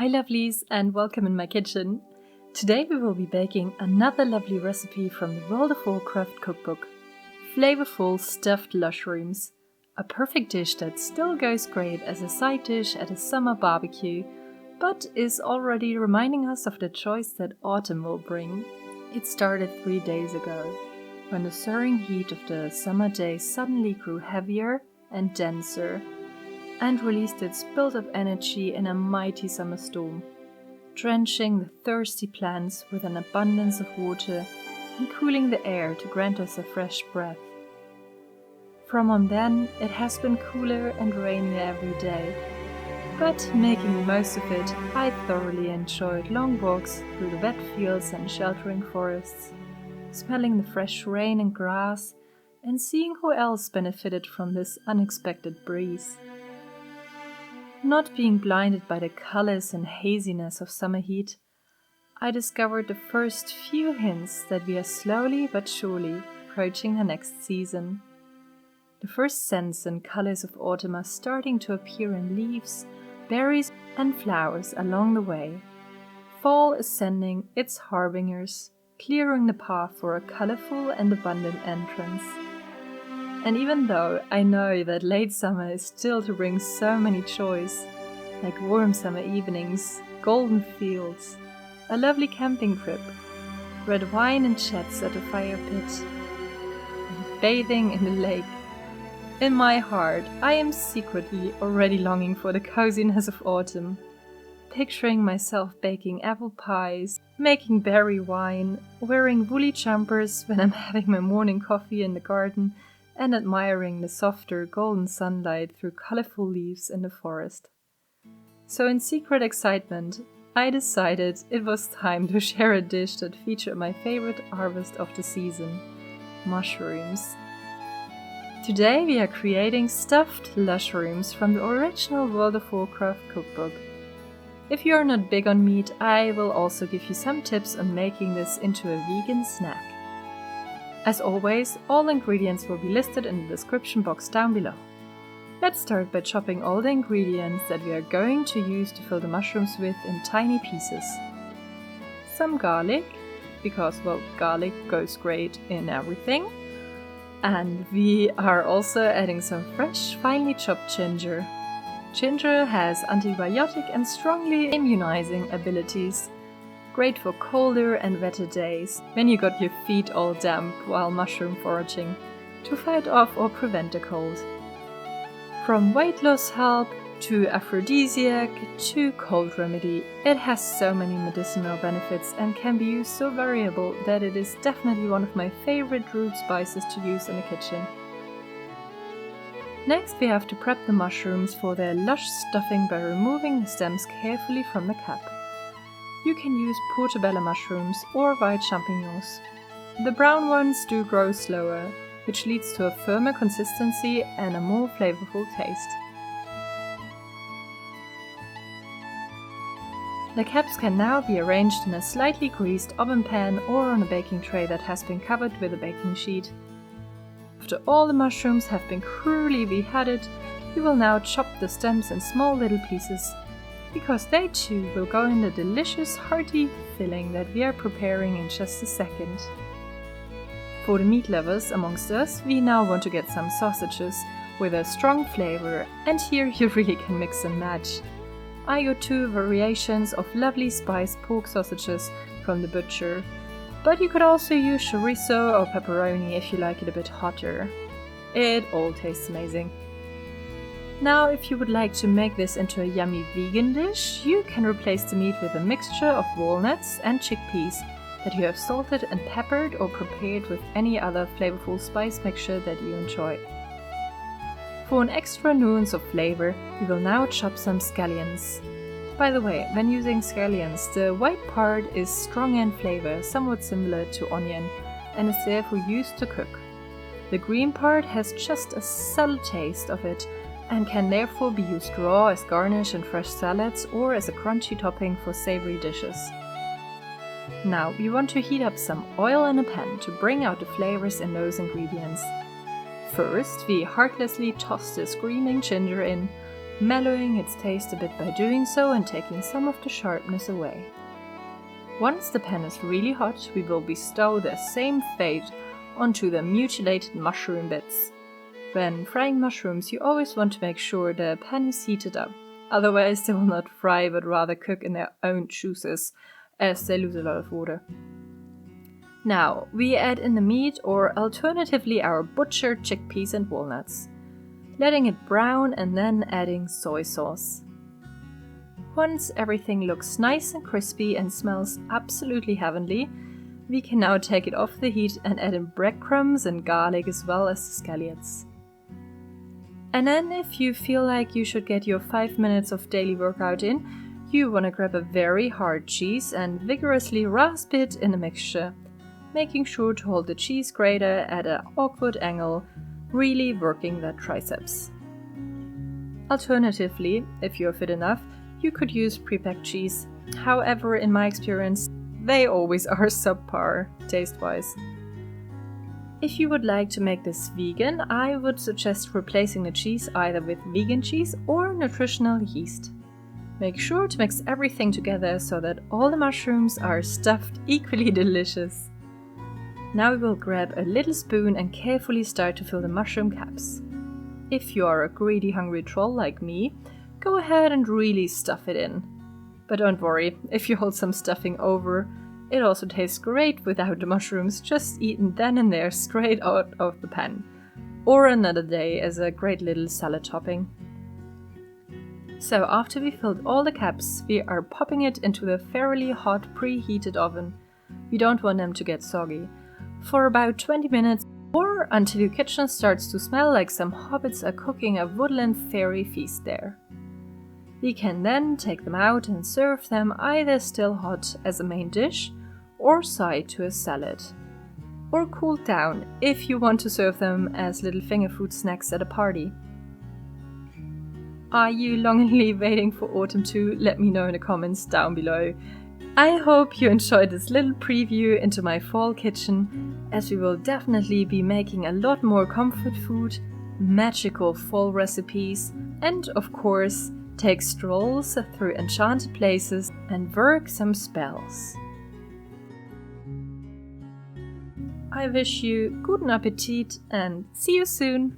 Hi lovelies and welcome in my kitchen. Today we will be baking another lovely recipe from the World of Warcraft cookbook. Flavorful stuffed lushrooms. A perfect dish that still goes great as a side dish at a summer barbecue, but is already reminding us of the choice that autumn will bring. It started 3 days ago, when the soaring heat of the summer day suddenly grew heavier and denser, and released its built-up energy in a mighty summer storm, drenching the thirsty plants with an abundance of water and cooling the air to grant us a fresh breath. From on then, it has been cooler and rainier every day, but making the most of it, I thoroughly enjoyed long walks through the wet fields and sheltering forests, smelling the fresh rain and grass, and seeing who else benefited from this unexpected breeze. Not being blinded by the colors and haziness of summer heat, I discovered the first few hints that we are slowly but surely approaching the next season. The first scents and colors of autumn are starting to appear in leaves, berries and flowers along the way. Fall is sending its harbingers, clearing the path for a colorful and abundant entrance. And even though I know that late summer is still to bring so many joys, like warm summer evenings, golden fields, a lovely camping trip, red wine and chats at a fire pit, and bathing in the lake, in my heart I am secretly already longing for the coziness of autumn, picturing myself baking apple pies, making berry wine, wearing woolly jumpers when I'm having my morning coffee in the garden, and admiring the softer golden sunlight through colorful leaves in the forest. So in secret excitement, I decided it was time to share a dish that featured my favorite harvest of the season, mushrooms. Today we are creating stuffed lushrooms from the original World of Warcraft cookbook. If you are not big on meat, I will also give you some tips on making this into a vegan snack. As always, all ingredients will be listed in the description box down below. Let's start by chopping all the ingredients that we are going to use to fill the mushrooms with in tiny pieces. Some garlic, because well, garlic goes great in everything. And we are also adding some fresh, finely chopped ginger. Ginger has antibiotic and strongly immunizing abilities. Great for colder and wetter days, when you got your feet all damp while mushroom foraging, to fight off or prevent a cold. From weight loss help to aphrodisiac to cold remedy, it has so many medicinal benefits and can be used so variable that it is definitely one of my favorite root spices to use in the kitchen. Next we have to prep the mushrooms for their lush stuffing by removing the stems carefully from the cap. You can use portabella mushrooms or white champignons. The brown ones do grow slower, which leads to a firmer consistency and a more flavorful taste. The caps can now be arranged in a slightly greased oven pan or on a baking tray that has been covered with a baking sheet. After all the mushrooms have been cruelly beheaded, we will now chop the stems in small little pieces, because they too will go in the delicious hearty filling that we are preparing in just a second. For the meat lovers amongst us, we now want to get some sausages with a strong flavor, and here you really can mix and match. I got 2 variations of lovely spiced pork sausages from the butcher, but you could also use chorizo or pepperoni if you like it a bit hotter. It all tastes amazing. Now, if you would like to make this into a yummy vegan dish, you can replace the meat with a mixture of walnuts and chickpeas that you have salted and peppered or prepared with any other flavorful spice mixture that you enjoy. For an extra nuance of flavor, we will now chop some scallions. By the way, when using scallions, the white part is strong in flavor, somewhat similar to onion, and is therefore used to cook. The green part has just a subtle taste of it, and can therefore be used raw as garnish in fresh salads or as a crunchy topping for savory dishes. Now we want to heat up some oil in a pan to bring out the flavors in those ingredients. First, we heartlessly toss the screaming ginger in, mellowing its taste a bit by doing so and taking some of the sharpness away. Once the pan is really hot, we will bestow the same fate onto the mutilated mushroom bits. When frying mushrooms, you always want to make sure the pan is heated up, otherwise they will not fry but rather cook in their own juices, as they lose a lot of water. Now, we add in the meat or alternatively our butchered chickpeas and walnuts, letting it brown and then adding soy sauce. Once everything looks nice and crispy and smells absolutely heavenly, we can now take it off the heat and add in breadcrumbs and garlic as well as the scallions. And then if you feel like you should get your 5 minutes of daily workout in, you want to grab a very hard cheese and vigorously rasp it in a mixture, making sure to hold the cheese grater at an awkward angle, really working that triceps. Alternatively, if you're fit enough, you could use pre-packed cheese. However, in my experience, they always are subpar taste-wise. If you would like to make this vegan, I would suggest replacing the cheese either with vegan cheese or nutritional yeast. Make sure to mix everything together so that all the mushrooms are stuffed equally delicious. Now we will grab a little spoon and carefully start to fill the mushroom caps. If you are a greedy, hungry troll like me, go ahead and really stuff it in. But don't worry, if you hold some stuffing over, it also tastes great without the mushrooms, just eaten then and there straight out of the pan. Or another day as a great little salad topping. So after we filled all the caps, we are popping it into the fairly hot preheated oven. We don't want them to get soggy. For about 20 minutes or until your kitchen starts to smell like some hobbits are cooking a woodland fairy feast there. We can then take them out and serve them either still hot as a main dish or side to a salad. Or cooled down if you want to serve them as little finger food snacks at a party. Are you longingly waiting for autumn too? Let me know in the comments down below. I hope you enjoyed this little preview into my fall kitchen, as we will definitely be making a lot more comfort food, magical fall recipes, and of course, take strolls through enchanted places and work some spells. I wish you guten Appetit and see you soon!